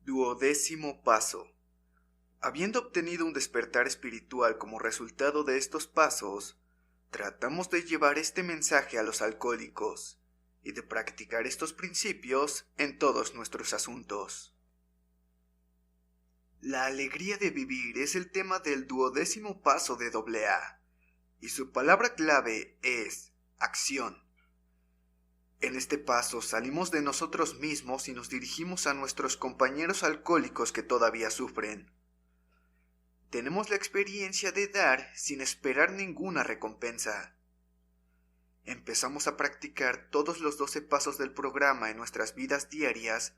Duodécimo paso. Habiendo obtenido un despertar espiritual como resultado de estos pasos, tratamos de llevar este mensaje a los alcohólicos y de practicar estos principios en todos nuestros asuntos. La alegría de vivir es el tema del duodécimo paso de AA, y su palabra clave es acción. En este paso salimos de nosotros mismos y nos dirigimos a nuestros compañeros alcohólicos que todavía sufren. Tenemos la experiencia de dar sin esperar ninguna recompensa. Empezamos a practicar todos los 12 pasos del programa en nuestras vidas diarias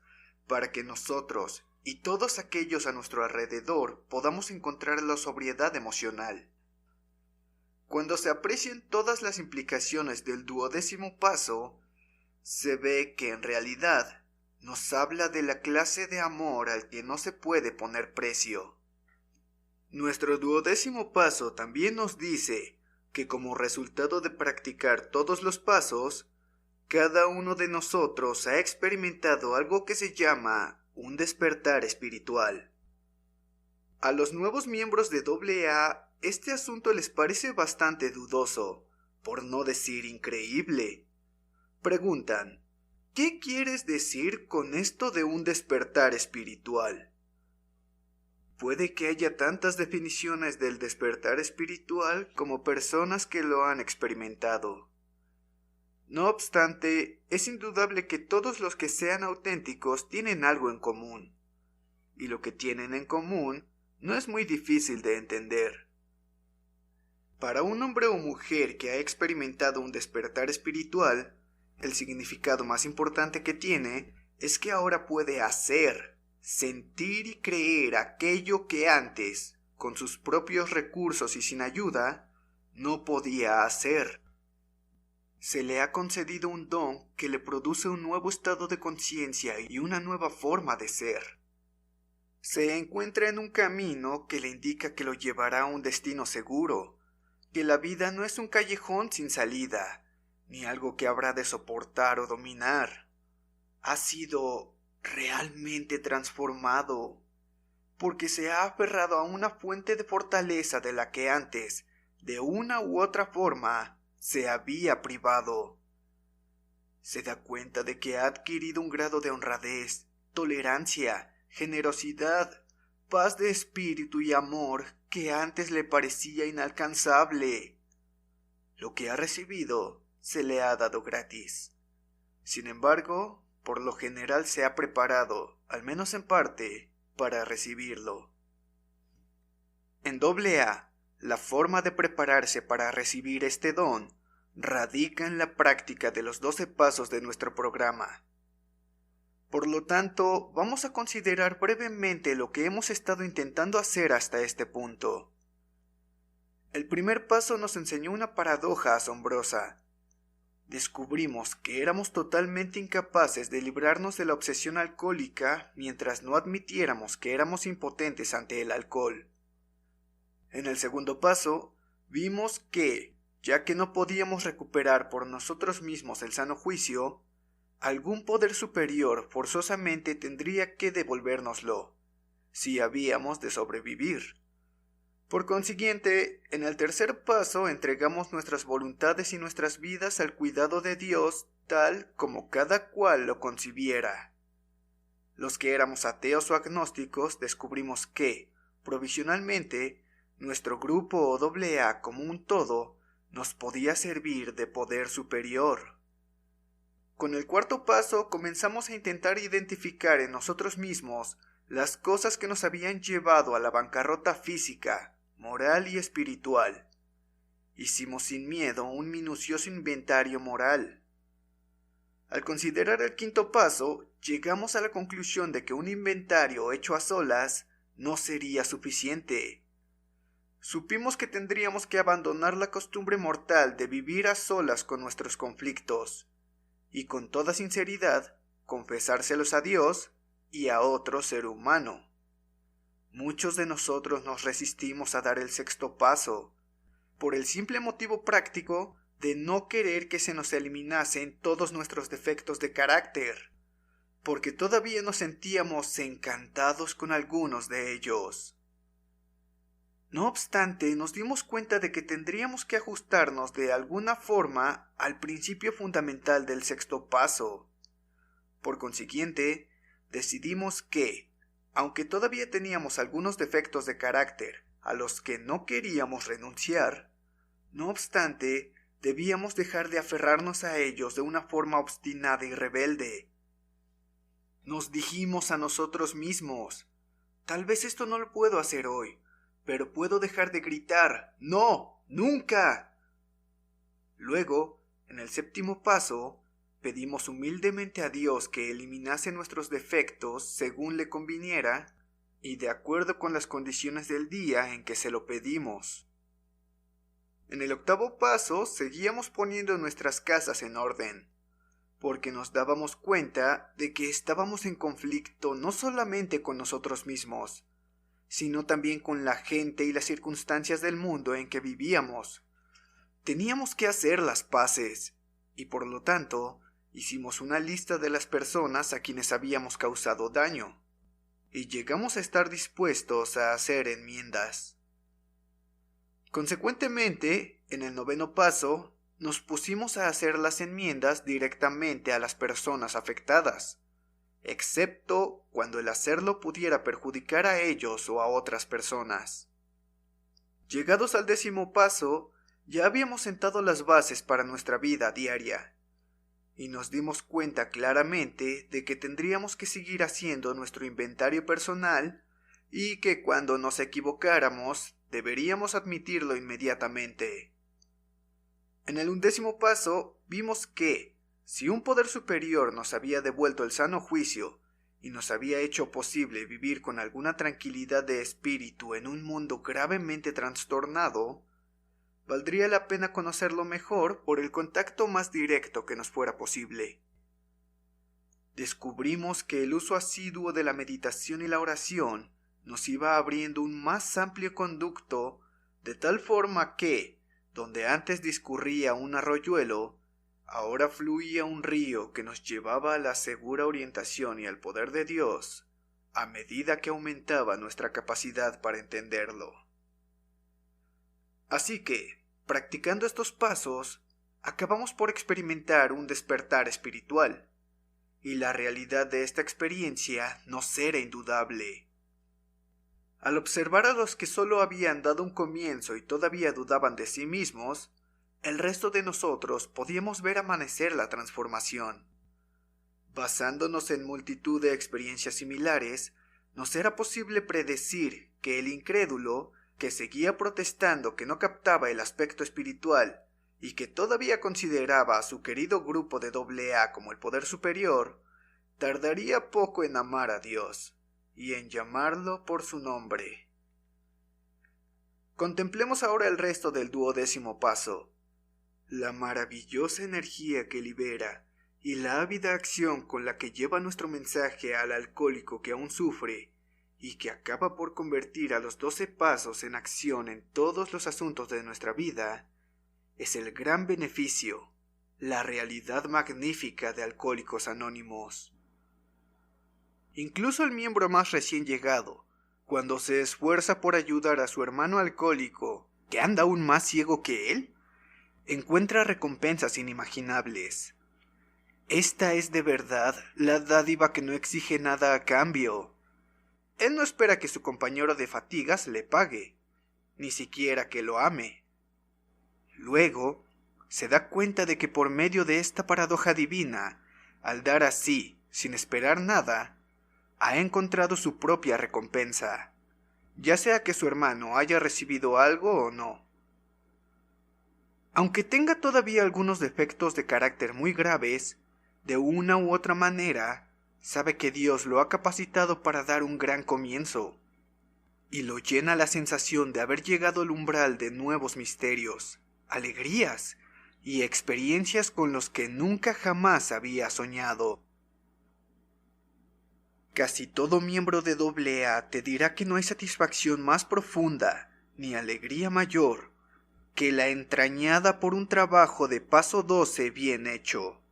para que nosotros y todos aquellos a nuestro alrededor podamos encontrar la sobriedad emocional. Cuando se aprecian todas las implicaciones del duodécimo paso, se ve que en realidad nos habla de la clase de amor al que no se puede poner precio. Nuestro duodécimo paso también nos dice que como resultado de practicar todos los pasos, cada uno de nosotros ha experimentado algo que se llama un despertar espiritual. A los nuevos miembros de AA, este asunto les parece bastante dudoso, por no decir increíble. Preguntan, ¿qué quieres decir con esto de un despertar espiritual? Puede que haya tantas definiciones del despertar espiritual como personas que lo han experimentado. No obstante, es indudable que todos los que sean auténticos tienen algo en común, y lo que tienen en común no es muy difícil de entender. Para un hombre o mujer que ha experimentado un despertar espiritual, el significado más importante que tiene es que ahora puede hacer, sentir y creer aquello que antes, con sus propios recursos y sin ayuda, no podía hacer. Se le ha concedido un don que le produce un nuevo estado de conciencia y una nueva forma de ser. Se encuentra en un camino que le indica que lo llevará a un destino seguro, que la vida no es un callejón sin salida, ni algo que habrá de soportar o dominar. Ha sido realmente transformado, porque se ha aferrado a una fuente de fortaleza de la que antes, de una u otra forma, se había privado. Se da cuenta de que ha adquirido un grado de honradez, tolerancia, generosidad, paz de espíritu y amor que antes le parecía inalcanzable. Lo que ha recibido se le ha dado gratis. Sin embargo, por lo general se ha preparado, al menos en parte, para recibirlo. En AA, la forma de prepararse para recibir este don radica en la práctica de los 12 pasos de nuestro programa. Por lo tanto, vamos a considerar brevemente lo que hemos estado intentando hacer hasta este punto. El primer paso nos enseñó una paradoja asombrosa. Descubrimos que éramos totalmente incapaces de librarnos de la obsesión alcohólica mientras no admitiéramos que éramos impotentes ante el alcohol. En el segundo paso, vimos que, ya que no podíamos recuperar por nosotros mismos el sano juicio, algún poder superior forzosamente tendría que devolvérnoslo, si habíamos de sobrevivir. Por consiguiente, en el tercer paso entregamos nuestras voluntades y nuestras vidas al cuidado de Dios tal como cada cual lo concibiera. Los que éramos ateos o agnósticos descubrimos que, provisionalmente, nuestro grupo o AA como un todo nos podía servir de poder superior. Con el cuarto paso comenzamos a intentar identificar en nosotros mismos las cosas que nos habían llevado a la bancarrota física, moral y espiritual. Hicimos sin miedo un minucioso inventario moral. Al considerar el quinto paso, llegamos a la conclusión de que un inventario hecho a solas no sería suficiente. Supimos que tendríamos que abandonar la costumbre mortal de vivir a solas con nuestros conflictos, y con toda sinceridad confesárselos a Dios y a otro ser humano. Muchos de nosotros nos resistimos a dar el sexto paso, por el simple motivo práctico de no querer que se nos eliminasen todos nuestros defectos de carácter. porque todavía nos sentíamos encantados con algunos de ellos. No obstante, nos dimos cuenta de que tendríamos que ajustarnos de alguna forma al principio fundamental del sexto paso. Por consiguiente, decidimos que, aunque todavía teníamos algunos defectos de carácter a los que no queríamos renunciar, no obstante, debíamos dejar de aferrarnos a ellos de una forma obstinada y rebelde. Nos dijimos a nosotros mismos, tal vez esto no lo puedo hacer hoy, pero puedo dejar de gritar, ¡no! ¡Nunca! Luego, en el séptimo paso, pedimos humildemente a Dios que eliminase nuestros defectos según le conviniera y de acuerdo con las condiciones del día en que se lo pedimos. En el octavo paso, seguíamos poniendo nuestras casas en orden, porque nos dábamos cuenta de que estábamos en conflicto no solamente con nosotros mismos, sino también con la gente y las circunstancias del mundo en que vivíamos. Teníamos que hacer las paces, y por lo tanto, hicimos una lista de las personas a quienes habíamos causado daño, y llegamos a estar dispuestos a hacer enmiendas. Consecuentemente, en el noveno paso, nos pusimos a hacer las enmiendas directamente a las personas afectadas, excepto cuando el hacerlo pudiera perjudicar a ellos o a otras personas. Llegados al décimo paso, ya habíamos sentado las bases para nuestra vida diaria, y nos dimos cuenta claramente de que tendríamos que seguir haciendo nuestro inventario personal y que cuando nos equivocáramos deberíamos admitirlo inmediatamente. En el 11º paso vimos que, si un poder superior nos había devuelto el sano juicio y nos había hecho posible vivir con alguna tranquilidad de espíritu en un mundo gravemente trastornado, valdría la pena conocerlo mejor por el contacto más directo que nos fuera posible. Descubrimos que el uso asiduo de la meditación y la oración nos iba abriendo un más amplio conducto, de tal forma que, donde antes discurría un arroyuelo, ahora fluía un río que nos llevaba a la segura orientación y al poder de Dios, a medida que aumentaba nuestra capacidad para entenderlo. Así que, practicando estos pasos, acabamos por experimentar un despertar espiritual, y la realidad de esta experiencia nos era indudable. Al observar a los que solo habían dado un comienzo y todavía dudaban de sí mismos, el resto de nosotros podíamos ver amanecer la transformación. Basándonos en multitud de experiencias similares, nos era posible predecir que el incrédulo, que seguía protestando que no captaba el aspecto espiritual y que todavía consideraba a su querido grupo de AA como el poder superior, tardaría poco en amar a Dios y en llamarlo por su nombre. Contemplemos ahora el resto del 12º paso, la maravillosa energía que libera y la ávida acción con la que lleva nuestro mensaje al alcohólico que aún sufre y que acaba por convertir a los 12 pasos en acción en todos los asuntos de nuestra vida, es el gran beneficio, la realidad magnífica de Alcohólicos Anónimos. Incluso el miembro más recién llegado, cuando se esfuerza por ayudar a su hermano alcohólico, que anda aún más ciego que él, encuentra recompensas inimaginables. Esta es de verdad la dádiva que no exige nada a cambio. Él no espera que su compañero de fatigas le pague, ni siquiera que lo ame. Luego, se da cuenta de que por medio de esta paradoja divina, al dar así, sin esperar nada, ha encontrado su propia recompensa, ya sea que su hermano haya recibido algo o no. Aunque tenga todavía algunos defectos de carácter muy graves, de una u otra manera, sabe que Dios lo ha capacitado para dar un gran comienzo, y lo llena la sensación de haber llegado al umbral de nuevos misterios, alegrías y experiencias con los que nunca jamás había soñado. Casi todo miembro de AA te dirá que no hay satisfacción más profunda, ni alegría mayor, que la entrañada por un trabajo de paso 12 bien hecho.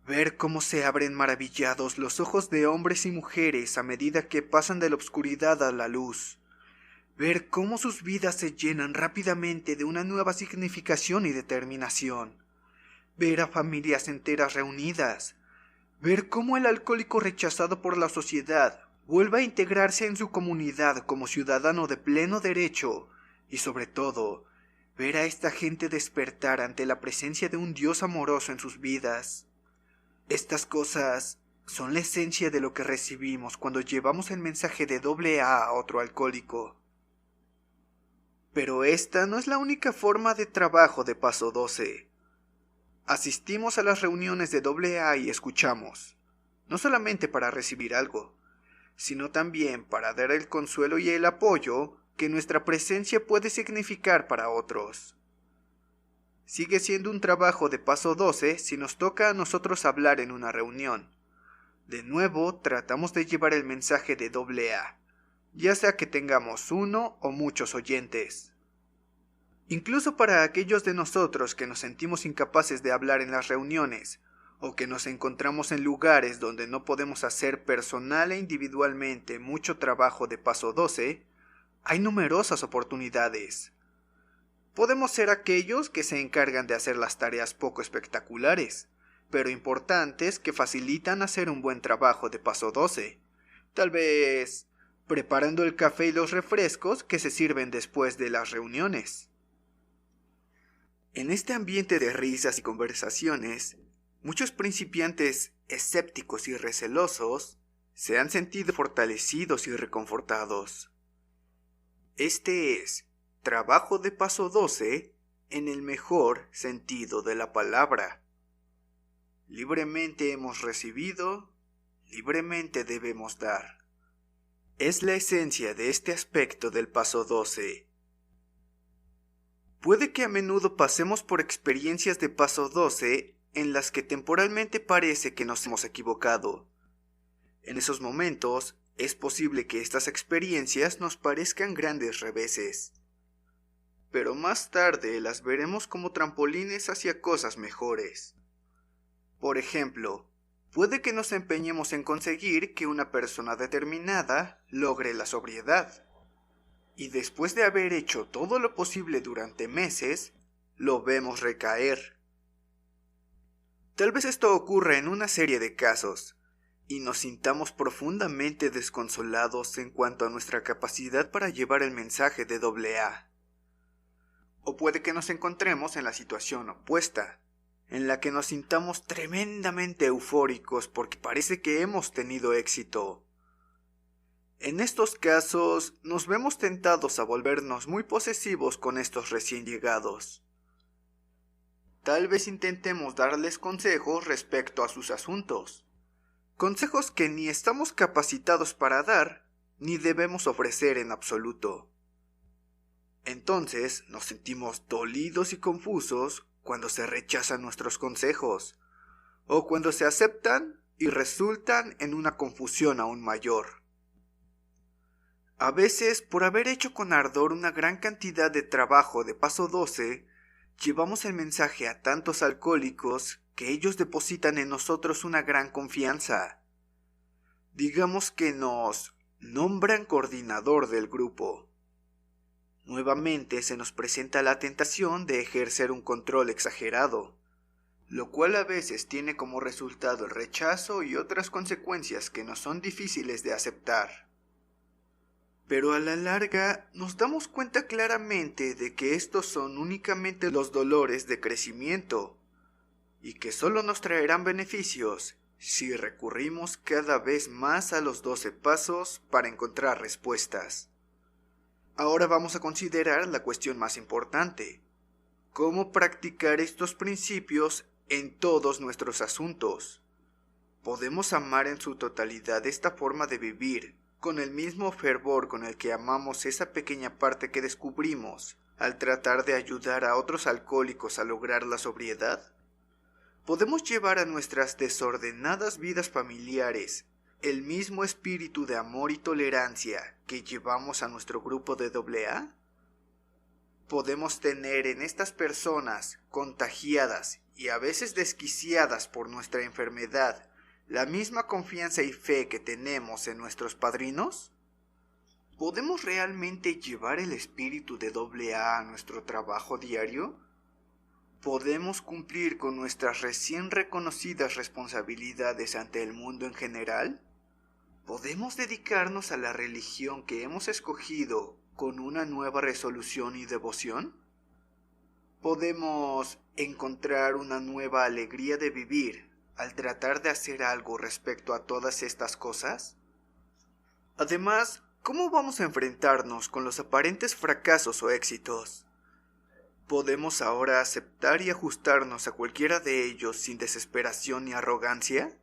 Ver cómo se abren maravillados los ojos de hombres y mujeres a medida que pasan de la oscuridad a la luz. Ver cómo sus vidas se llenan rápidamente de una nueva significación y determinación. Ver a familias enteras reunidas. Ver cómo el alcohólico rechazado por la sociedad vuelve a integrarse en su comunidad como ciudadano de pleno derecho. Y sobre todo, ver a esta gente despertar ante la presencia de un Dios amoroso en sus vidas. Estas cosas son la esencia de lo que recibimos cuando llevamos el mensaje de AA a otro alcohólico. Pero esta no es la única forma de trabajo de Paso 12. Asistimos a las reuniones de AA y escuchamos, no solamente para recibir algo, sino también para dar el consuelo y el apoyo que nuestra presencia puede significar para otros. Sigue siendo un trabajo de Paso 12 si nos toca a nosotros hablar en una reunión. De nuevo, tratamos de llevar el mensaje de AA, ya sea que tengamos uno o muchos oyentes. Incluso para aquellos de nosotros que nos sentimos incapaces de hablar en las reuniones, o que nos encontramos en lugares donde no podemos hacer personal e individualmente mucho trabajo de Paso 12, hay numerosas oportunidades. Podemos ser aquellos que se encargan de hacer las tareas poco espectaculares, pero importantes que facilitan hacer un buen trabajo de Paso 12. Tal vez preparando el café y los refrescos que se sirven después de las reuniones. En este ambiente de risas y conversaciones, muchos principiantes escépticos y recelosos se han sentido fortalecidos y reconfortados. Este es trabajo de Paso 12 en el mejor sentido de la palabra. Libremente hemos recibido, libremente debemos dar. Es la esencia de este aspecto del Paso 12. Puede que a menudo pasemos por experiencias de Paso 12 en las que temporalmente parece que nos hemos equivocado. En esos momentos, es posible que estas experiencias nos parezcan grandes reveses. Pero más tarde las veremos como trampolines hacia cosas mejores. Por ejemplo, puede que nos empeñemos en conseguir que una persona determinada logre la sobriedad. Y después de haber hecho todo lo posible durante meses, lo vemos recaer. Tal vez esto ocurra en una serie de casos, y nos sintamos profundamente desconsolados en cuanto a nuestra capacidad para llevar el mensaje de AA. O puede que nos encontremos en la situación opuesta, en la que nos sintamos tremendamente eufóricos porque parece que hemos tenido éxito. En estos casos, nos vemos tentados a volvernos muy posesivos con estos recién llegados. Tal vez intentemos darles consejos respecto a sus asuntos. Consejos que ni estamos capacitados para dar, ni debemos ofrecer en absoluto. Entonces nos sentimos dolidos y confusos cuando se rechazan nuestros consejos, o cuando se aceptan y resultan en una confusión aún mayor. A veces, por haber hecho con ardor una gran cantidad de trabajo de Paso 12, llevamos el mensaje a tantos alcohólicos que ellos depositan en nosotros una gran confianza. Digamos que nos nombran coordinador del grupo. Nuevamente se nos presenta la tentación de ejercer un control exagerado, lo cual a veces tiene como resultado el rechazo y otras consecuencias que nos son difíciles de aceptar. Pero a la larga nos damos cuenta claramente de que estos son únicamente los dolores de crecimiento y que solo nos traerán beneficios si recurrimos cada vez más a los 12 pasos para encontrar respuestas. Ahora vamos a considerar la cuestión más importante: ¿cómo practicar estos principios en todos nuestros asuntos? ¿Podemos amar en su totalidad esta forma de vivir con el mismo fervor con el que amamos esa pequeña parte que descubrimos al tratar de ayudar a otros alcohólicos a lograr la sobriedad? ¿Podemos llevar a nuestras desordenadas vidas familiares el mismo espíritu de amor y tolerancia que llevamos a nuestro grupo de AA? podemos tener en estas personas contagiadas y a veces desquiciadas por nuestra enfermedad la misma confianza y fe que tenemos en nuestros padrinos? ¿Podemos realmente llevar el espíritu de AA a nuestro trabajo diario? ¿Podemos cumplir con nuestras recién reconocidas responsabilidades ante el mundo en general? ¿Podemos dedicarnos a la religión que hemos escogido con una nueva resolución y devoción? ¿Podemos encontrar una nueva alegría de vivir al tratar de hacer algo respecto a todas estas cosas? Además, ¿cómo vamos a enfrentarnos con los aparentes fracasos o éxitos? ¿Podemos ahora aceptar y ajustarnos a cualquiera de ellos sin desesperación ni arrogancia?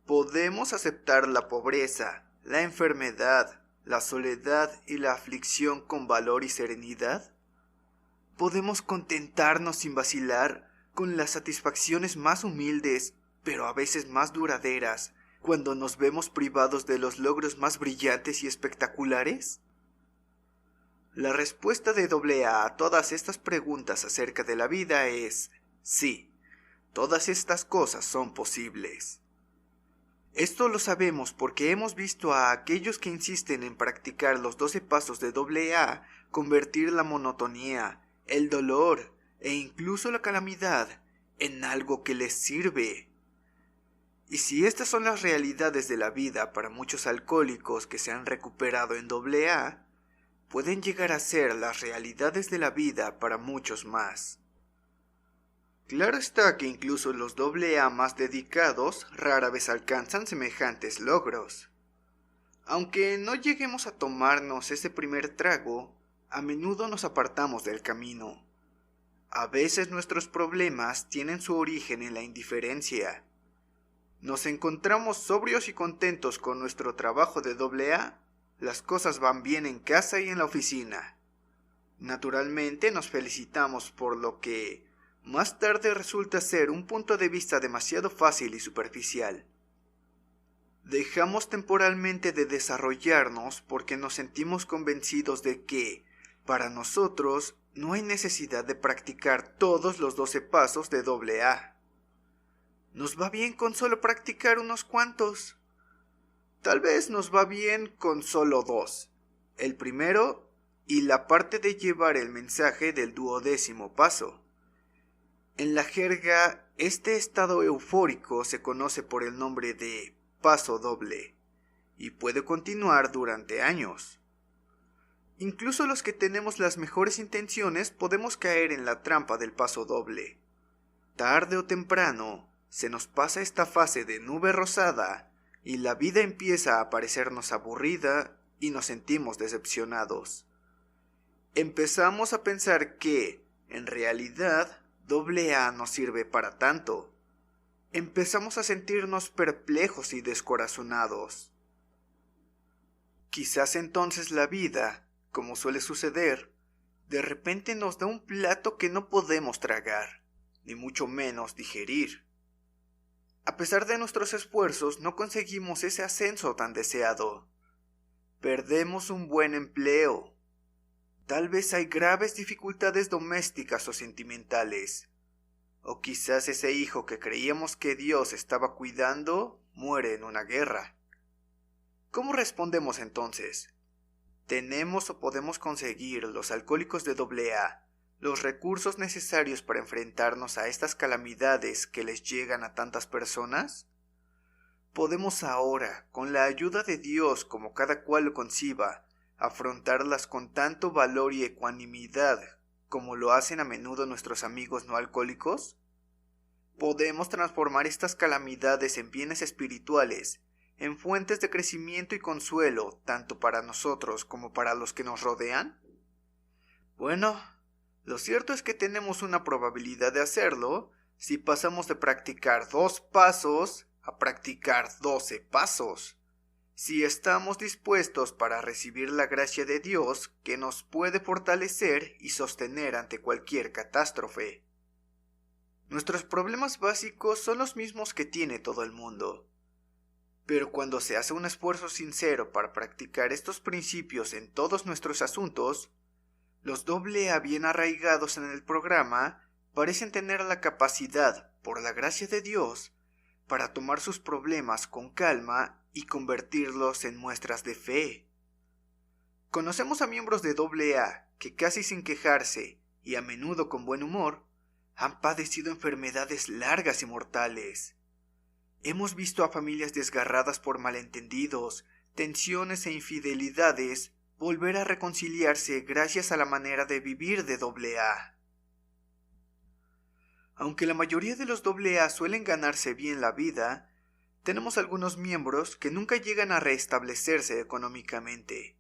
¿Podemos aceptar la pobreza, la enfermedad, la soledad y la aflicción con valor y serenidad? ¿Podemos contentarnos sin vacilar con las satisfacciones más humildes, pero a veces más duraderas, cuando nos vemos privados de los logros más brillantes y espectaculares? La respuesta de AA a todas estas preguntas acerca de la vida es sí, todas estas cosas son posibles. Esto lo sabemos porque hemos visto a aquellos que insisten en practicar los 12 pasos de AA convertir la monotonía, el dolor e incluso la calamidad en algo que les sirve. Y si estas son las realidades de la vida para muchos alcohólicos que se han recuperado en AA, pueden llegar a ser las realidades de la vida para muchos más. Claro está que incluso los AA más dedicados rara vez alcanzan semejantes logros. Aunque no lleguemos a tomarnos ese primer trago, a menudo nos apartamos del camino. A veces nuestros problemas tienen su origen en la indiferencia. Nos encontramos sobrios y contentos con nuestro trabajo de AA. Las cosas van bien en casa y en la oficina. Naturalmente nos felicitamos por lo que más tarde resulta ser un punto de vista demasiado fácil y superficial. Dejamos temporalmente de desarrollarnos porque nos sentimos convencidos de que, para nosotros, no hay necesidad de practicar todos los 12 pasos de AA. Nos va bien con solo practicar unos cuantos. Tal vez nos va bien con solo 2. El primero y la parte de llevar el mensaje del 12º paso. En la jerga, este estado eufórico se conoce por el nombre de paso doble y puede continuar durante años. Incluso los que tenemos las mejores intenciones podemos caer en la trampa del paso doble. Tarde o temprano, se nos pasa esta fase de nube rosada y la vida empieza a parecernos aburrida y nos sentimos decepcionados. Empezamos a pensar que, en realidad, AA no sirve para tanto. Empezamos a sentirnos perplejos y descorazonados. Quizás entonces la vida, como suele suceder, de repente nos da un plato que no podemos tragar, ni mucho menos digerir. A pesar de nuestros esfuerzos, no conseguimos ese ascenso tan deseado. Perdemos un buen empleo. Tal vez hay graves dificultades domésticas o sentimentales. O quizás ese hijo que creíamos que Dios estaba cuidando muere en una guerra. ¿Cómo respondemos entonces? ¿Tenemos o podemos conseguir los alcohólicos de AA los recursos necesarios para enfrentarnos a estas calamidades que les llegan a tantas personas? ¿Podemos ahora, con la ayuda de Dios como cada cual lo conciba, afrontarlas con tanto valor y ecuanimidad como lo hacen a menudo nuestros amigos no alcohólicos? ¿Podemos transformar estas calamidades en bienes espirituales, en fuentes de crecimiento y consuelo, tanto para nosotros como para los que nos rodean? Bueno, lo cierto es que tenemos una probabilidad de hacerlo si pasamos de practicar 2 pasos a practicar 12 pasos. Si estamos dispuestos para recibir la gracia de Dios que nos puede fortalecer y sostener ante cualquier catástrofe. Nuestros problemas básicos son los mismos que tiene todo el mundo. Pero cuando se hace un esfuerzo sincero para practicar estos principios en todos nuestros asuntos, Los AA bien arraigados en el programa parecen tener la capacidad, por la gracia de Dios, para tomar sus problemas con calma y convertirlos en muestras de fe. Conocemos a miembros de AA que casi sin quejarse y a menudo con buen humor, han padecido enfermedades largas y mortales. Hemos visto a familias desgarradas por malentendidos, tensiones e infidelidades volver a reconciliarse gracias a la manera de vivir de AA. Aunque la mayoría de los AA suelen ganarse bien la vida, tenemos algunos miembros que nunca llegan a restablecerse económicamente,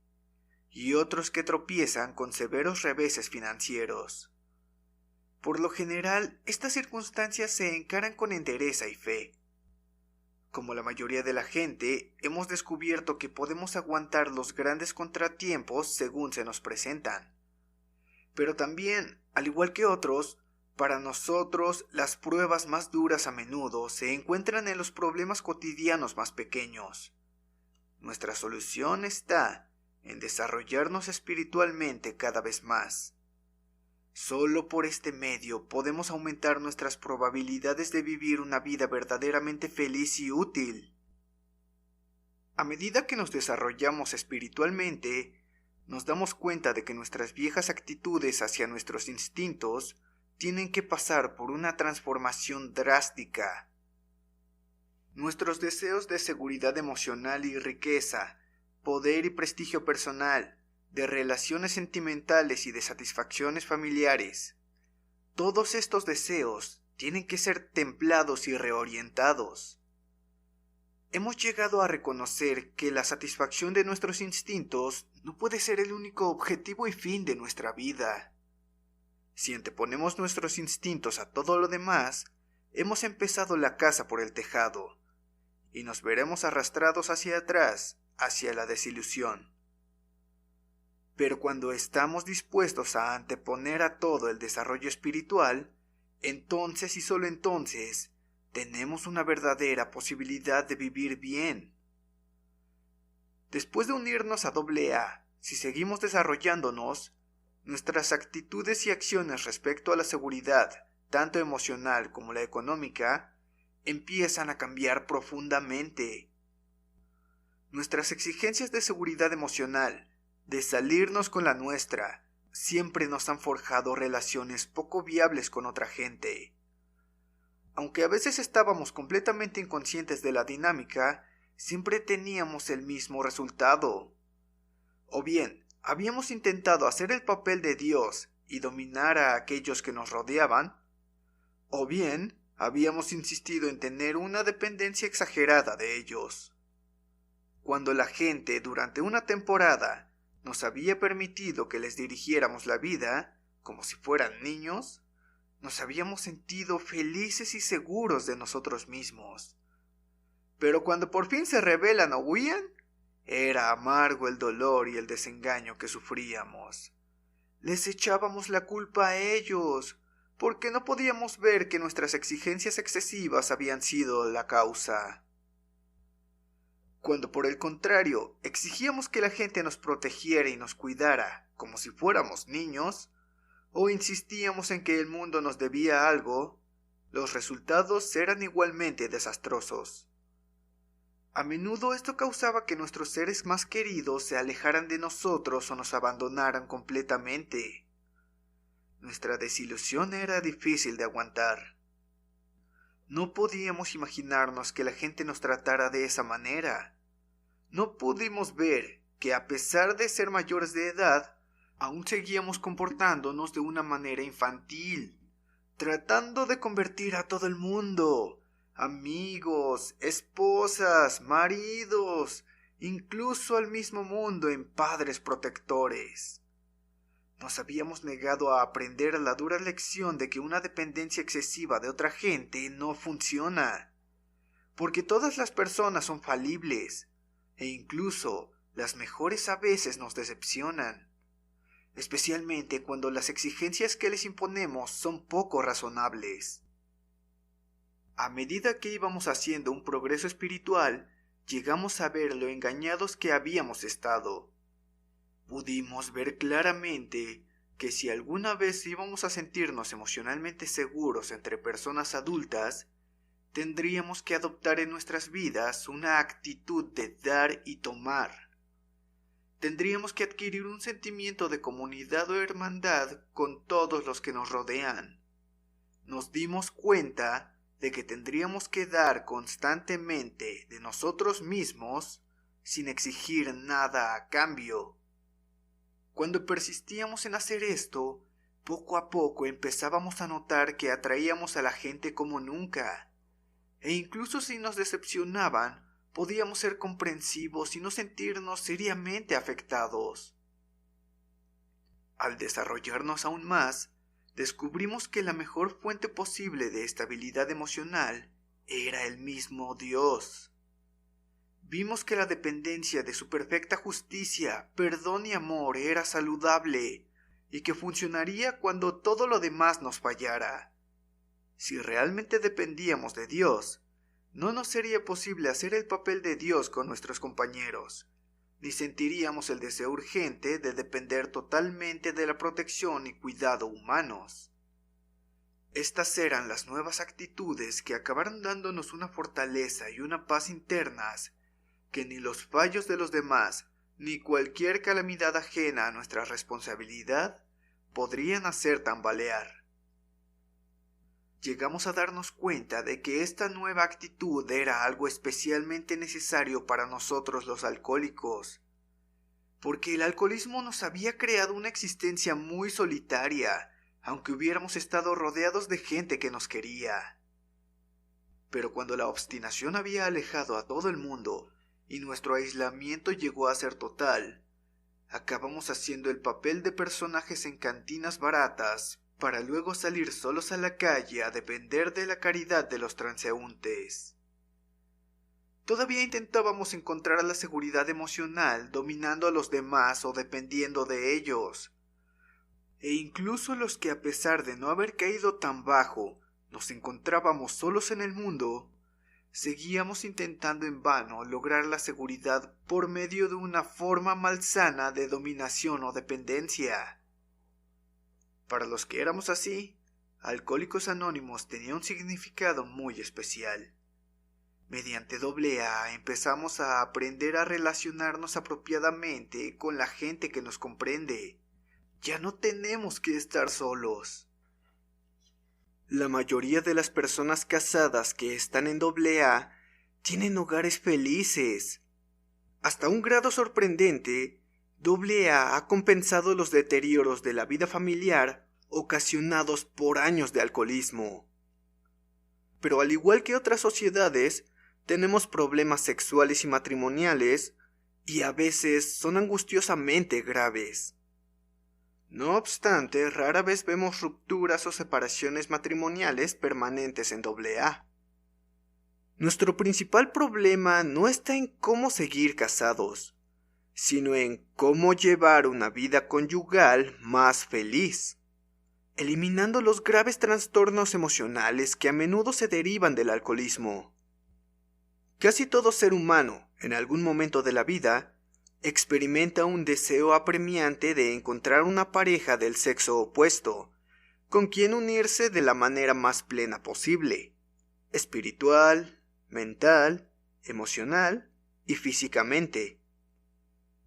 y otros que tropiezan con severos reveses financieros. Por lo general, estas circunstancias se encaran con entereza y fe. Como la mayoría de la gente, hemos descubierto que podemos aguantar los grandes contratiempos según se nos presentan. Pero también, al igual que otros, para nosotros las pruebas más duras a menudo se encuentran en los problemas cotidianos más pequeños. Nuestra solución está en desarrollarnos espiritualmente cada vez más. Solo por este medio podemos aumentar nuestras probabilidades de vivir una vida verdaderamente feliz y útil. A medida que nos desarrollamos espiritualmente, nos damos cuenta de que nuestras viejas actitudes hacia nuestros instintos tienen que pasar por una transformación drástica. Nuestros deseos de seguridad emocional y riqueza, poder y prestigio personal, de relaciones sentimentales y de satisfacciones familiares. Todos estos deseos tienen que ser templados y reorientados. Hemos llegado a reconocer que la satisfacción de nuestros instintos no puede ser el único objetivo y fin de nuestra vida. Si anteponemos nuestros instintos a todo lo demás, hemos empezado la casa por el tejado, y nos veremos arrastrados hacia atrás, hacia la desilusión. Pero cuando estamos dispuestos a anteponer a todo el desarrollo espiritual, entonces y solo entonces, tenemos una verdadera posibilidad de vivir bien. Después de unirnos a AA, si seguimos desarrollándonos, nuestras actitudes y acciones respecto a la seguridad, tanto emocional como la económica, empiezan a cambiar profundamente. Nuestras exigencias de seguridad emocional, de salirnos con la nuestra, siempre nos han forjado relaciones poco viables con otra gente. Aunque a veces estábamos completamente inconscientes de la dinámica, siempre teníamos el mismo resultado. O bien, habíamos intentado hacer el papel de Dios y dominar a aquellos que nos rodeaban, o bien, habíamos insistido en tener una dependencia exagerada de ellos. Cuando la gente, durante una temporada, nos había permitido que les dirigiéramos la vida, como si fueran niños, nos habíamos sentido felices y seguros de nosotros mismos. Pero cuando por fin se rebelan o huían, era amargo el dolor y el desengaño que sufríamos. Les echábamos la culpa a ellos, porque no podíamos ver que nuestras exigencias excesivas habían sido la causa. Cuando por el contrario exigíamos que la gente nos protegiera y nos cuidara como si fuéramos niños, o insistíamos en que el mundo nos debía algo, los resultados eran igualmente desastrosos. A menudo esto causaba que nuestros seres más queridos se alejaran de nosotros o nos abandonaran completamente. Nuestra desilusión era difícil de aguantar. No podíamos imaginarnos que la gente nos tratara de esa manera. No pudimos ver que a pesar de ser mayores de edad, aún seguíamos comportándonos de una manera infantil, tratando de convertir a todo el mundo, amigos, esposas, maridos, incluso al mismo mundo, en padres protectores. Nos habíamos negado a aprender la dura lección de que una dependencia excesiva de otra gente no funciona, porque todas las personas son falibles, e incluso las mejores a veces nos decepcionan, especialmente cuando las exigencias que les imponemos son poco razonables. A medida que íbamos haciendo un progreso espiritual, llegamos a ver lo engañados que habíamos estado. Pudimos ver claramente que si alguna vez íbamos a sentirnos emocionalmente seguros entre personas adultas, tendríamos que adoptar en nuestras vidas una actitud de dar y tomar. Tendríamos que adquirir un sentimiento de comunidad o hermandad con todos los que nos rodean. Nos dimos cuenta de que tendríamos que dar constantemente de nosotros mismos sin exigir nada a cambio. Cuando persistíamos en hacer esto, poco a poco empezábamos a notar que atraíamos a la gente como nunca, e incluso si nos decepcionaban, podíamos ser comprensivos y no sentirnos seriamente afectados. Al desarrollarnos aún más, descubrimos que la mejor fuente posible de estabilidad emocional era el mismo Dios. Vimos que la dependencia de su perfecta justicia, perdón y amor era saludable y que funcionaría cuando todo lo demás nos fallara. Si realmente dependíamos de Dios, no nos sería posible hacer el papel de Dios con nuestros compañeros, ni sentiríamos el deseo urgente de depender totalmente de la protección y cuidado humanos. Estas eran las nuevas actitudes que acabaron dándonos una fortaleza y una paz internas que ni los fallos de los demás, ni cualquier calamidad ajena a nuestra responsabilidad podrían hacer tambalear. Llegamos a darnos cuenta de que esta nueva actitud era algo especialmente necesario para nosotros los alcohólicos, porque el alcoholismo nos había creado una existencia muy solitaria, aunque hubiéramos estado rodeados de gente que nos quería. Pero cuando la obstinación había alejado a todo el mundo y nuestro aislamiento llegó a ser total, acabamos haciendo el papel de personajes en cantinas baratas para luego salir solos a la calle a depender de la caridad de los transeúntes. Todavía intentábamos encontrar la seguridad emocional dominando a los demás o dependiendo de ellos. E incluso los que, a pesar de no haber caído tan bajo, nos encontrábamos solos en el mundo, seguíamos intentando en vano lograr la seguridad por medio de una forma malsana de dominación o dependencia. Para los que éramos así, Alcohólicos Anónimos tenía un significado muy especial. Mediante AA empezamos a aprender a relacionarnos apropiadamente con la gente que nos comprende. Ya no tenemos que estar solos. La mayoría de las personas casadas que están en AA tienen hogares felices. Hasta un grado sorprendente, AA ha compensado los deterioros de la vida familiar ocasionados por años de alcoholismo. Pero al igual que otras sociedades, tenemos problemas sexuales y matrimoniales, y a veces son angustiosamente graves. No obstante, rara vez vemos rupturas o separaciones matrimoniales permanentes en AA. Nuestro principal problema no está en cómo seguir casados, sino en cómo llevar una vida conyugal más feliz, eliminando los graves trastornos emocionales que a menudo se derivan del alcoholismo. Casi todo ser humano, en algún momento de la vida, experimenta un deseo apremiante de encontrar una pareja del sexo opuesto, con quien unirse de la manera más plena posible, espiritual, mental, emocional y físicamente.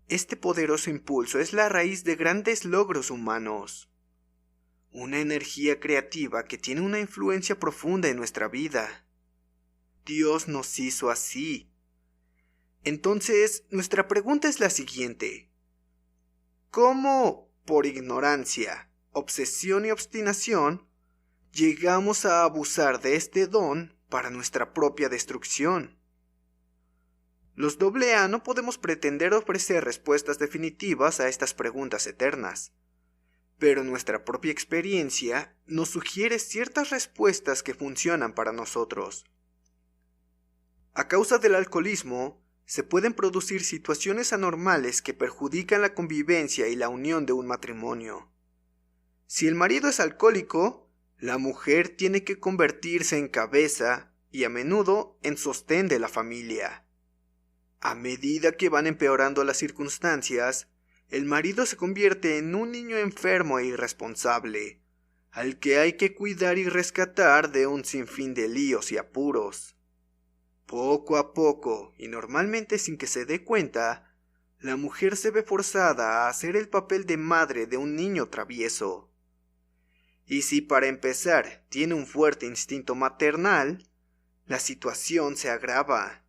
Este poderoso impulso es la raíz de grandes logros humanos, una energía creativa que tiene una influencia profunda en nuestra vida. Dios nos hizo así. Entonces, nuestra pregunta es la siguiente: ¿cómo, por ignorancia, obsesión y obstinación, llegamos a abusar de este don para nuestra propia destrucción? Los AA no podemos pretender ofrecer respuestas definitivas a estas preguntas eternas, pero nuestra propia experiencia nos sugiere ciertas respuestas que funcionan para nosotros. A causa del alcoholismo, se pueden producir situaciones anormales que perjudican la convivencia y la unión de un matrimonio. Si el marido es alcohólico, la mujer tiene que convertirse en cabeza y a menudo en sostén de la familia. A medida que van empeorando las circunstancias, el marido se convierte en un niño enfermo e irresponsable, al que hay que cuidar y rescatar de un sinfín de líos y apuros. Poco a poco, y normalmente sin que se dé cuenta, la mujer se ve forzada a hacer el papel de madre de un niño travieso. Y si para empezar tiene un fuerte instinto maternal, la situación se agrava.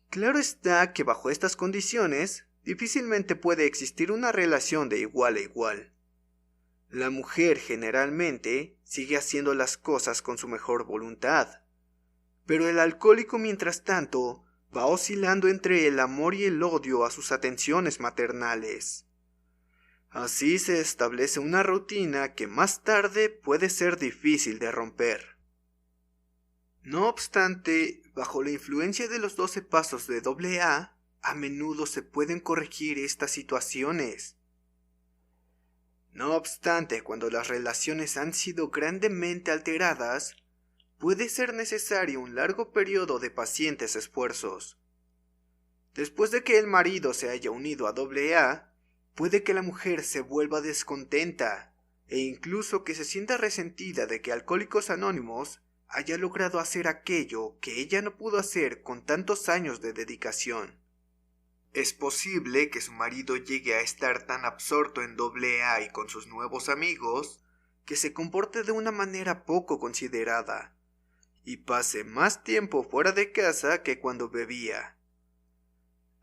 Claro está que bajo estas condiciones difícilmente puede existir una relación de igual a igual. La mujer generalmente sigue haciendo las cosas con su mejor voluntad, pero el alcohólico mientras tanto va oscilando entre el amor y el odio a sus atenciones maternales. Así se establece una rutina que más tarde puede ser difícil de romper. No obstante, bajo la influencia de los 12 pasos de AA, a menudo se pueden corregir estas situaciones. No obstante, cuando las relaciones han sido grandemente alteradas, puede ser necesario un largo periodo de pacientes esfuerzos. Después de que el marido se haya unido a AA, puede que la mujer se vuelva descontenta e incluso que se sienta resentida de que Alcohólicos Anónimos haya logrado hacer aquello que ella no pudo hacer con tantos años de dedicación. Es posible que su marido llegue a estar tan absorto en AA y con sus nuevos amigos que se comporte de una manera poco considerada y pase más tiempo fuera de casa que cuando bebía.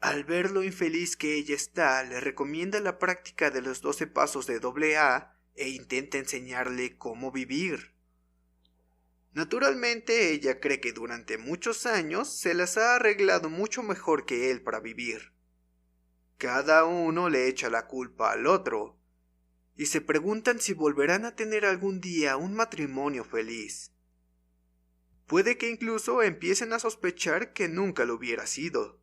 Al ver lo infeliz que ella está, le recomienda la práctica de los 12 pasos de AA e intenta enseñarle cómo vivir. Naturalmente, ella cree que durante muchos años se las ha arreglado mucho mejor que él para vivir. Cada uno le echa la culpa al otro, y se preguntan si volverán a tener algún día un matrimonio feliz. Puede que incluso empiecen a sospechar que nunca lo hubiera sido.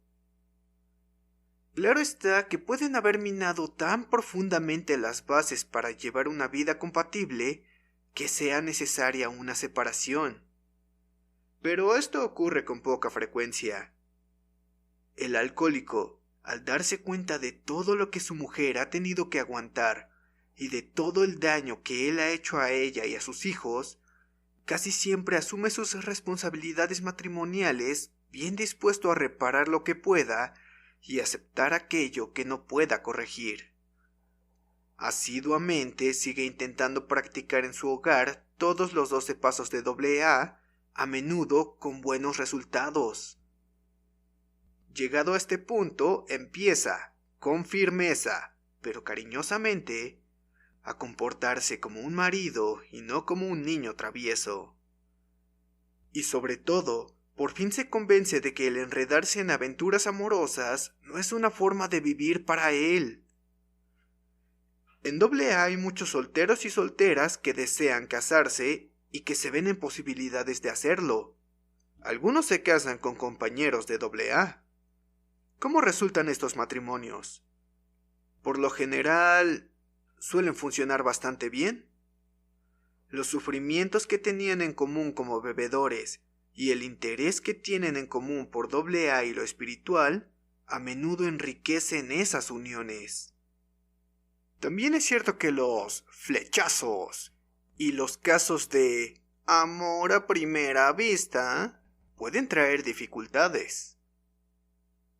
Claro está que pueden haber minado tan profundamente las bases para llevar una vida compatible que sea necesaria una separación. Pero esto ocurre con poca frecuencia. El alcohólico, al darse cuenta de todo lo que su mujer ha tenido que aguantar y de todo el daño que él ha hecho a ella y a sus hijos, casi siempre asume sus responsabilidades matrimoniales bien dispuesto a reparar lo que pueda y aceptar aquello que no pueda corregir. Asiduamente sigue intentando practicar en su hogar todos los 12 pasos de AA, a menudo con buenos resultados. Llegado a este punto, empieza, con firmeza, pero cariñosamente, a comportarse como un marido y no como un niño travieso. Y sobre todo, por fin se convence de que el enredarse en aventuras amorosas no es una forma de vivir para él. En AA hay muchos solteros y solteras que desean casarse y que se ven en posibilidades de hacerlo. Algunos se casan con compañeros de AA. ¿Cómo resultan estos matrimonios? Por lo general, suelen funcionar bastante bien. Los sufrimientos que tenían en común como bebedores y el interés que tienen en común por AA y lo espiritual, a menudo enriquecen esas uniones. También es cierto que los flechazos y los casos de amor a primera vista pueden traer dificultades.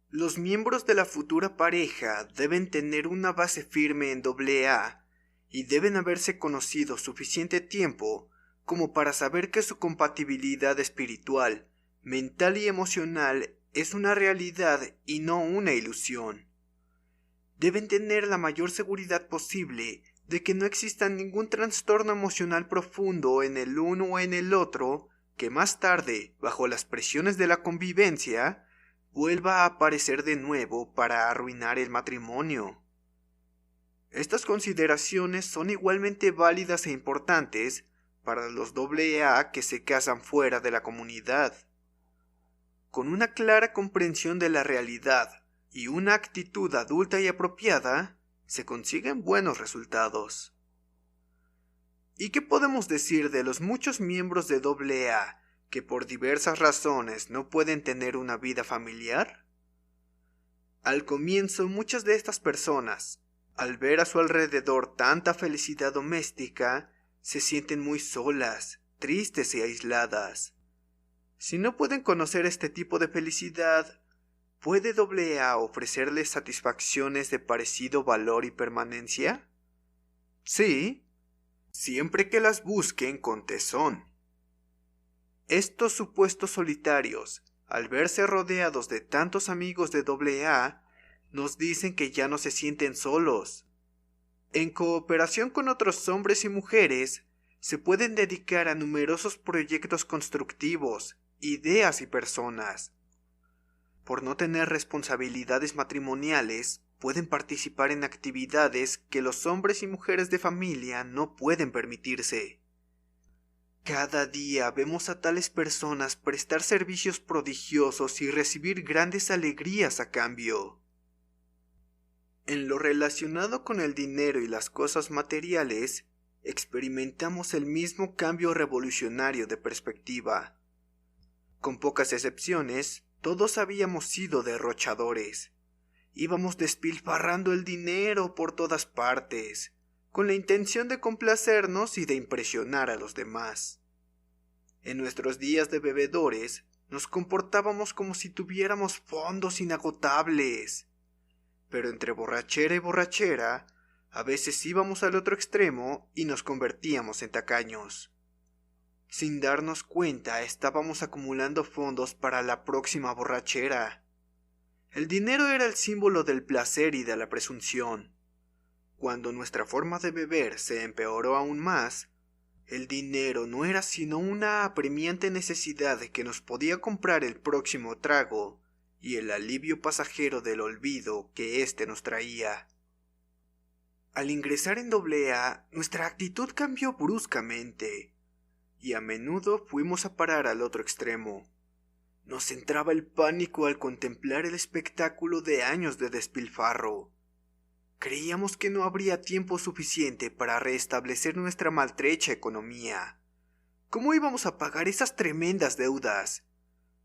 Los miembros de la futura pareja deben tener una base firme en AA y deben haberse conocido suficiente tiempo como para saber que su compatibilidad espiritual, mental y emocional es una realidad y no una ilusión. Deben tener la mayor seguridad posible de que no exista ningún trastorno emocional profundo en el uno o en el otro que más tarde, bajo las presiones de la convivencia, vuelva a aparecer de nuevo para arruinar el matrimonio. Estas consideraciones son igualmente válidas e importantes para los AA que se casan fuera de la comunidad. Con una clara comprensión de la realidad y una actitud adulta y apropiada, se consiguen buenos resultados. ¿Y qué podemos decir de los muchos miembros de AA que por diversas razones no pueden tener una vida familiar? Al comienzo, muchas de estas personas, al ver a su alrededor tanta felicidad doméstica, se sienten muy solas, tristes y aisladas. Si no pueden conocer este tipo de felicidad, ¿puede AA ofrecerles satisfacciones de parecido valor y permanencia? Sí, siempre que las busquen con tesón. Estos supuestos solitarios, al verse rodeados de tantos amigos de AA, nos dicen que ya no se sienten solos. En cooperación con otros hombres y mujeres, se pueden dedicar a numerosos proyectos constructivos, ideas y personas. Por no tener responsabilidades matrimoniales, pueden participar en actividades que los hombres y mujeres de familia no pueden permitirse. Cada día vemos a tales personas prestar servicios prodigiosos y recibir grandes alegrías a cambio. En lo relacionado con el dinero y las cosas materiales, experimentamos el mismo cambio revolucionario de perspectiva. Con pocas excepciones, todos habíamos sido derrochadores. Íbamos despilfarrando el dinero por todas partes, con la intención de complacernos y de impresionar a los demás. En nuestros días de bebedores, nos comportábamos como si tuviéramos fondos inagotables. Pero entre borrachera y borrachera, a veces íbamos al otro extremo y nos convertíamos en tacaños. Sin darnos cuenta, estábamos acumulando fondos para la próxima borrachera. El dinero era el símbolo del placer y de la presunción. Cuando nuestra forma de beber se empeoró aún más, el dinero no era sino una apremiante necesidad que nos podía comprar el próximo trago y el alivio pasajero del olvido que éste nos traía. Al ingresar en AA, nuestra actitud cambió bruscamente, y a menudo fuimos a parar al otro extremo. Nos entraba el pánico al contemplar el espectáculo de años de despilfarro. Creíamos que no habría tiempo suficiente para restablecer nuestra maltrecha economía. ¿Cómo íbamos a pagar esas tremendas deudas?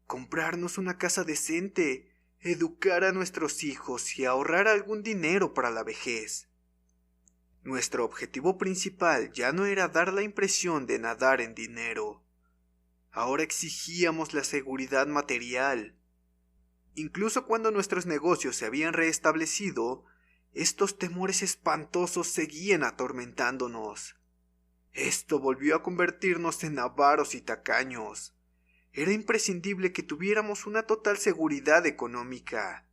Comprarnos una casa decente, educar a nuestros hijos y ahorrar algún dinero para la vejez. Nuestro objetivo principal ya no era dar la impresión de nadar en dinero. Ahora exigíamos la seguridad material. Incluso cuando nuestros negocios se habían restablecido, estos temores espantosos seguían atormentándonos. Esto volvió a convertirnos en avaros y tacaños. Era imprescindible que tuviéramos una total seguridad económica.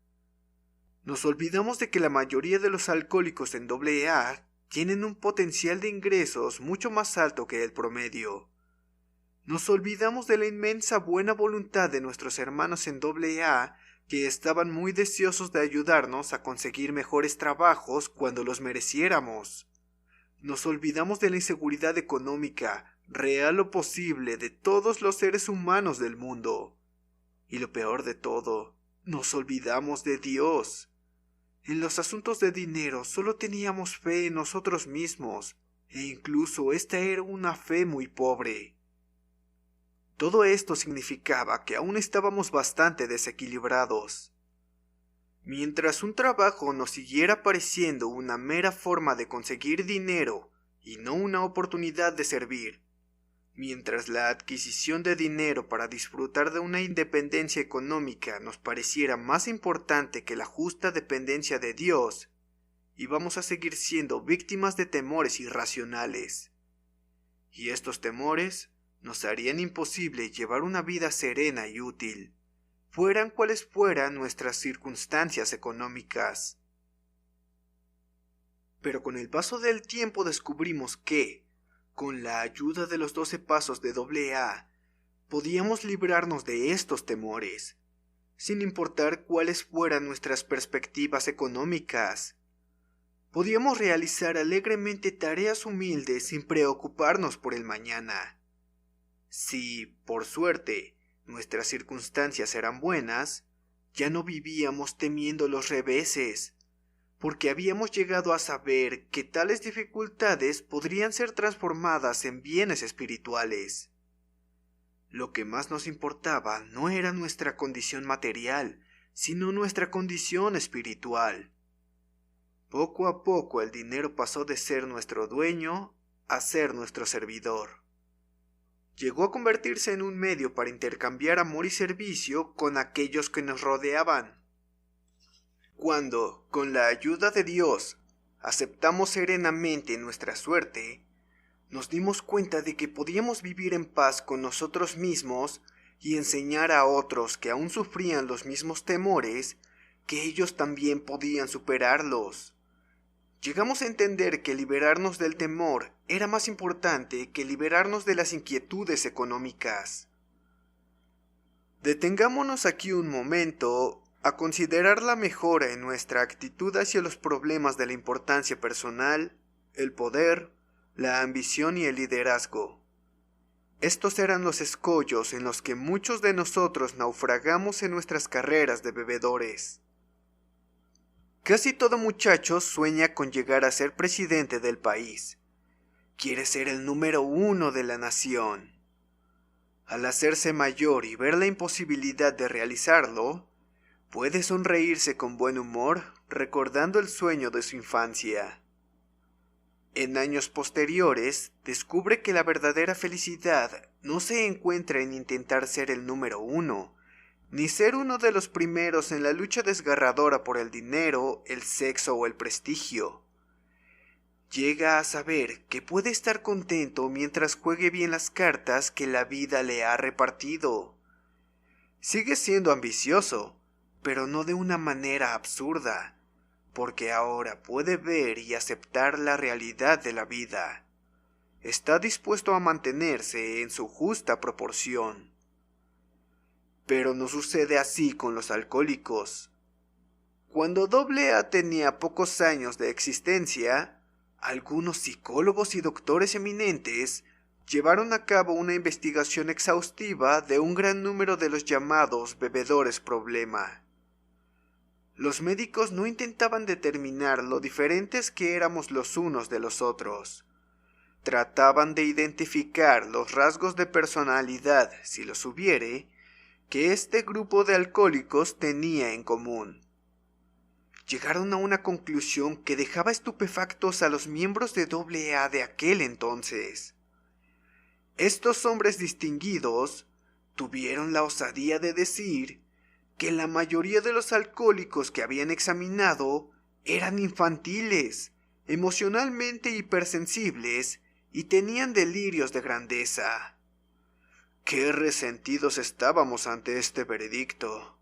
Nos olvidamos de que la mayoría de los alcohólicos en AA tienen un potencial de ingresos mucho más alto que el promedio. Nos olvidamos de la inmensa buena voluntad de nuestros hermanos en AA que estaban muy deseosos de ayudarnos a conseguir mejores trabajos cuando los mereciéramos. Nos olvidamos de la inseguridad económica, real o posible, de todos los seres humanos del mundo. Y lo peor de todo, nos olvidamos de Dios. En los asuntos de dinero solo teníamos fe en nosotros mismos, e incluso esta era una fe muy pobre. Todo esto significaba que aún estábamos bastante desequilibrados. Mientras un trabajo nos siguiera pareciendo una mera forma de conseguir dinero y no una oportunidad de servir, mientras la adquisición de dinero para disfrutar de una independencia económica nos pareciera más importante que la justa dependencia de Dios, íbamos a seguir siendo víctimas de temores irracionales. Y estos temores nos harían imposible llevar una vida serena y útil, fueran cuales fueran nuestras circunstancias económicas. Pero con el paso del tiempo descubrimos que, con la ayuda de los 12 pasos de AA, podíamos librarnos de estos temores, sin importar cuáles fueran nuestras perspectivas económicas. Podíamos realizar alegremente tareas humildes sin preocuparnos por el mañana. Si, por suerte, nuestras circunstancias eran buenas, ya no vivíamos temiendo los reveses, porque habíamos llegado a saber que tales dificultades podrían ser transformadas en bienes espirituales. Lo que más nos importaba no era nuestra condición material, sino nuestra condición espiritual. Poco a poco el dinero pasó de ser nuestro dueño a ser nuestro servidor. Llegó a convertirse en un medio para intercambiar amor y servicio con aquellos que nos rodeaban. Cuando, con la ayuda de Dios, aceptamos serenamente nuestra suerte, nos dimos cuenta de que podíamos vivir en paz con nosotros mismos y enseñar a otros que aún sufrían los mismos temores, que ellos también podían superarlos. Llegamos a entender que liberarnos del temor era más importante que liberarnos de las inquietudes económicas. Detengámonos aquí un momento a considerar la mejora en nuestra actitud hacia los problemas de la importancia personal, el poder, la ambición y el liderazgo. Estos eran los escollos en los que muchos de nosotros naufragamos en nuestras carreras de bebedores. Casi todo muchacho sueña con llegar a ser presidente del país. Quiere ser el número 1 de la nación. Al hacerse mayor y ver la imposibilidad de realizarlo, puede sonreírse con buen humor recordando el sueño de su infancia. En años posteriores, descubre que la verdadera felicidad no se encuentra en intentar ser el número 1, ni ser uno de los primeros en la lucha desgarradora por el dinero, el sexo o el prestigio. Llega a saber que puede estar contento mientras juegue bien las cartas que la vida le ha repartido. Sigue siendo ambicioso, pero no de una manera absurda, porque ahora puede ver y aceptar la realidad de la vida. Está dispuesto a mantenerse en su justa proporción. Pero no sucede así con los alcohólicos. Cuando AA tenía pocos años de existencia, algunos psicólogos y doctores eminentes llevaron a cabo una investigación exhaustiva de un gran número de los llamados bebedores problema. Los médicos no intentaban determinar lo diferentes que éramos los unos de los otros. Trataban de identificar los rasgos de personalidad, si los hubiere, que este grupo de alcohólicos tenía en común. Llegaron a una conclusión que dejaba estupefactos a los miembros de AA de aquel entonces. Estos hombres distinguidos tuvieron la osadía de decir que la mayoría de los alcohólicos que habían examinado eran infantiles, emocionalmente hipersensibles y tenían delirios de grandeza. Qué resentidos estábamos ante este veredicto.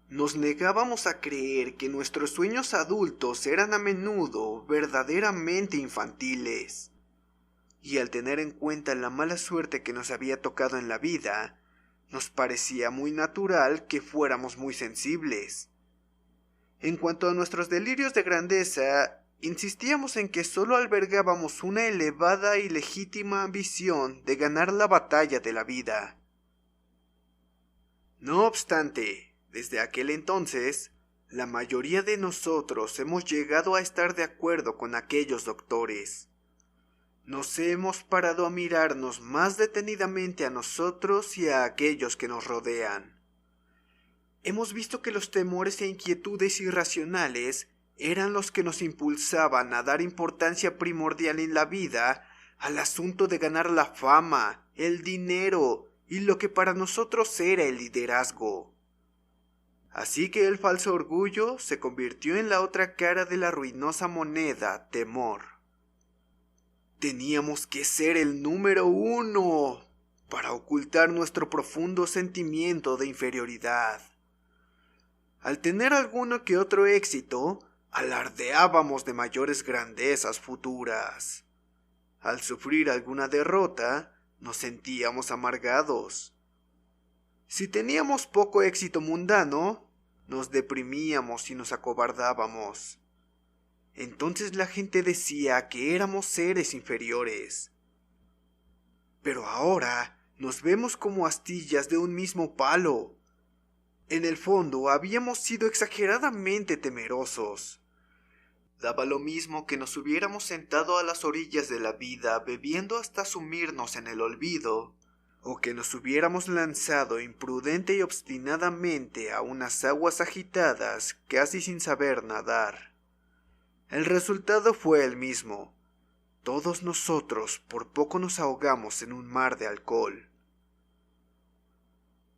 Nos negábamos a creer que nuestros sueños adultos eran a menudo verdaderamente infantiles. Y al tener en cuenta la mala suerte que nos había tocado en la vida, nos parecía muy natural que fuéramos muy sensibles. En cuanto a nuestros delirios de grandeza, insistíamos en que sólo albergábamos una elevada y legítima ambición de ganar la batalla de la vida. No obstante, desde aquel entonces, la mayoría de nosotros hemos llegado a estar de acuerdo con aquellos doctores. Nos hemos parado a mirarnos más detenidamente a nosotros y a aquellos que nos rodean. Hemos visto que los temores e inquietudes irracionales eran los que nos impulsaban a dar importancia primordial en la vida al asunto de ganar la fama, el dinero y lo que para nosotros era el liderazgo. Así que el falso orgullo se convirtió en la otra cara de la ruinosa moneda temor. Teníamos que ser el número 1 para ocultar nuestro profundo sentimiento de inferioridad. Al tener alguno que otro éxito, alardeábamos de mayores grandezas futuras. Al sufrir alguna derrota, nos sentíamos amargados. Si teníamos poco éxito mundano, nos deprimíamos y nos acobardábamos. Entonces la gente decía que éramos seres inferiores. Pero ahora nos vemos como astillas de un mismo palo. En el fondo habíamos sido exageradamente temerosos. Daba lo mismo que nos hubiéramos sentado a las orillas de la vida bebiendo hasta sumirnos en el olvido, o que nos hubiéramos lanzado imprudente y obstinadamente a unas aguas agitadas casi sin saber nadar. El resultado fue el mismo. Todos nosotros por poco nos ahogamos en un mar de alcohol.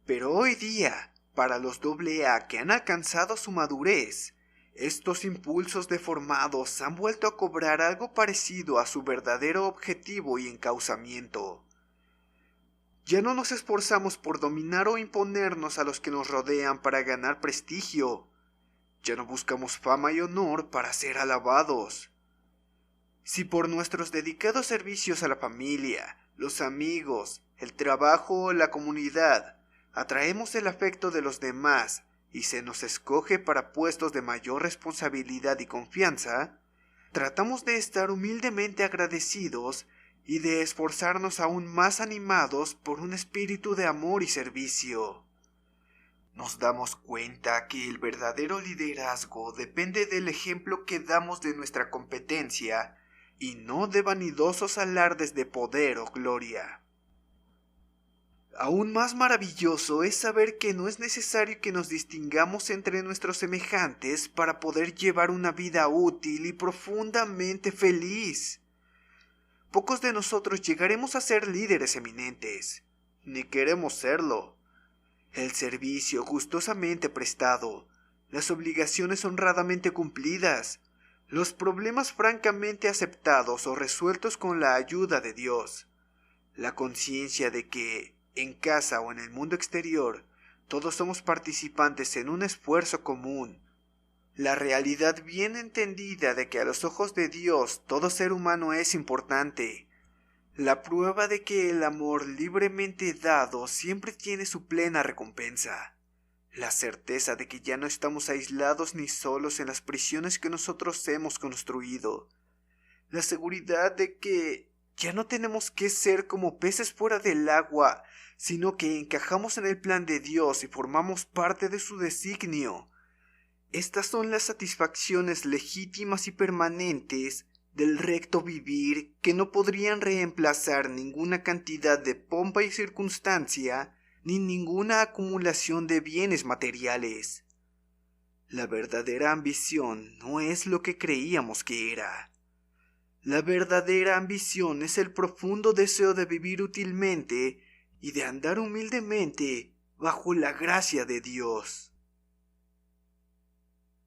Pero hoy día, para los AA que han alcanzado su madurez, estos impulsos deformados han vuelto a cobrar algo parecido a su verdadero objetivo y encauzamiento. Ya no nos esforzamos por dominar o imponernos a los que nos rodean para ganar prestigio. Ya no buscamos fama y honor para ser alabados. Si por nuestros dedicados servicios a la familia, los amigos, el trabajo o la comunidad, atraemos el afecto de los demás y se nos escoge para puestos de mayor responsabilidad y confianza, tratamos de estar humildemente agradecidos y de esforzarnos aún más animados por un espíritu de amor y servicio. Nos damos cuenta que el verdadero liderazgo depende del ejemplo que damos de nuestra competencia y no de vanidosos alardes de poder o gloria. Aún más maravilloso es saber que no es necesario que nos distingamos entre nuestros semejantes para poder llevar una vida útil y profundamente feliz. Pocos de nosotros llegaremos a ser líderes eminentes, ni queremos serlo. El servicio gustosamente prestado, las obligaciones honradamente cumplidas, los problemas francamente aceptados o resueltos con la ayuda de Dios, la conciencia de que, en casa o en el mundo exterior, todos somos participantes en un esfuerzo común. La realidad bien entendida de que a los ojos de Dios todo ser humano es importante. La prueba de que el amor libremente dado siempre tiene su plena recompensa. La certeza de que ya no estamos aislados ni solos en las prisiones que nosotros hemos construido. La seguridad de que ya no tenemos que ser como peces fuera del agua, sino que encajamos en el plan de Dios y formamos parte de su designio. Estas son las satisfacciones legítimas y permanentes del recto vivir que no podrían reemplazar ninguna cantidad de pompa y circunstancia, ni ninguna acumulación de bienes materiales. La verdadera ambición no es lo que creíamos que era. La verdadera ambición es el profundo deseo de vivir útilmente y de andar humildemente bajo la gracia de Dios.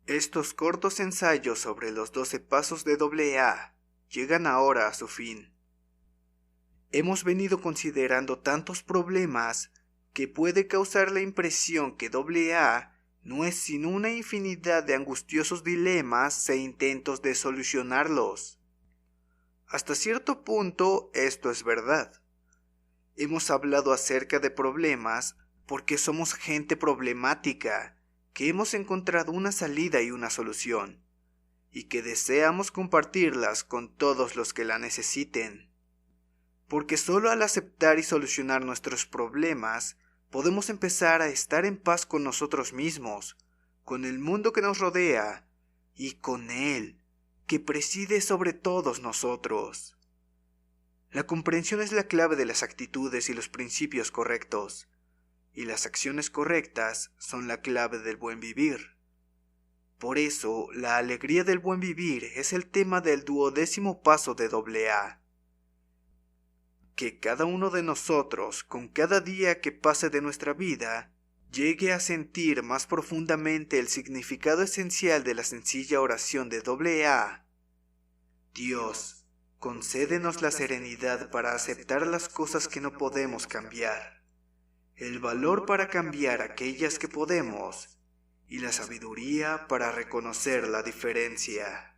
Estos cortos ensayos sobre los 12 pasos de AA llegan ahora a su fin. Hemos venido considerando tantos problemas que puede causar la impresión que AA no es sino una infinidad de angustiosos dilemas e intentos de solucionarlos. Hasta cierto punto esto es verdad. Hemos hablado acerca de problemas porque somos gente problemática, que hemos encontrado una salida y una solución, y que deseamos compartirlas con todos los que la necesiten. Porque solo al aceptar y solucionar nuestros problemas, podemos empezar a estar en paz con nosotros mismos, con el mundo que nos rodea, y con Él, que preside sobre todos nosotros. La comprensión es la clave de las actitudes y los principios correctos, y las acciones correctas son la clave del buen vivir. Por eso, la alegría del buen vivir es el tema del 12º paso de AA. Que cada uno de nosotros, con cada día que pase de nuestra vida, llegue a sentir más profundamente el significado esencial de la sencilla oración de AA. Dios, concédenos la serenidad para aceptar las cosas que no podemos cambiar, el valor para cambiar aquellas que podemos, y la sabiduría para reconocer la diferencia.